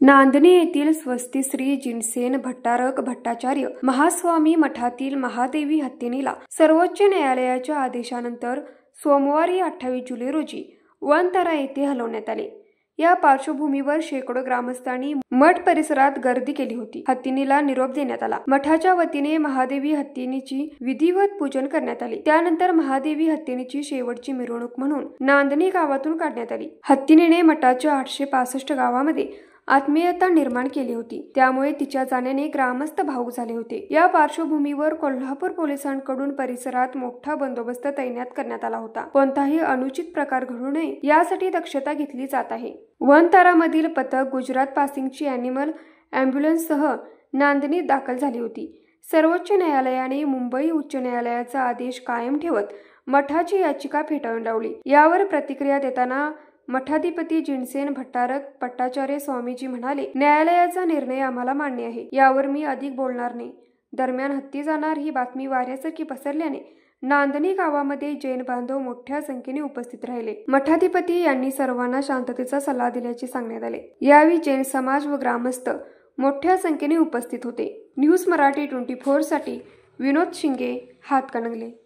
नांदणे येथील स्वस्ती श्री जिनसेन भट्टारक भट्टाचार्य महास्वामी मठातील महादेवी हत्तीनीला सर्वोच्च न्यायालयाच्या आदेशानंतर सोमवारी 28 जुलै रोजी वनतारा येथे हलवण्यात आले। या पार्श्वभूमीवर शेकडो ग्रामस्थांनी मठ परिसरात गर्दी केली होती। हत्तीनीला निरोप देण्यात आला। मठाच्या वतीने महादेवी हत्तीनीची विधिवत पूजन करण्यात आले। त्यानंतर महादेवी हत्तीनीची शेवटची मिरवणूक म्हणून नांदणे गावातून काढण्यात आली। हत्तीनीने मठाच्या 865 गावामध्ये आत्मीयता निर्माण केली होती, त्यामुळे तिच्या जाण्याने ग्रामस्थ भावुक झाले होते। या पार्श्वभूमीवर कोल्हापूर पोलिसांकडून परिसरात मोठा बंदोबस्त तैनात करण्यात आला होता। कोणताही अनुचित प्रकार घडू नये यासाठी दक्षता घेतली जात आहे। वनतारामधील पथक गुजरात पासिंगची अॅनिमल अँब्युलन्ससह नांदणीत दाखल झाली होती। सर्वोच्च न्यायालयाने मुंबई उच्च न्यायालयाचा आदेश कायम ठेवत मठाची याचिका फेटाळून लावली। यावर प्रतिक्रिया देताना मठाधिपती जिनसेन भट्टारक भट्टाचार्य स्वामीजी म्हणाले, न्यायालयाचा निर्णय आम्हाला मान्य आहे, यावर मी अधिक बोलणार नाही। दरम्यान हत्ती जाणार ही बातमी वाऱ्यासारखी पसरल्याने नांदणे गावामध्ये जैन बांधव मोठ्या संख्येने उपस्थित राहिले। मठाधिपती यांनी सर्वांना शांततेचा सल्ला दिल्याचे सांगण्यात आले। यावेळी जैन समाज व ग्रामस्थ मोठ्या संख्येने उपस्थित होते। न्यूज मराठी 24 साठी विनोद शिंगे, हातकणंगले।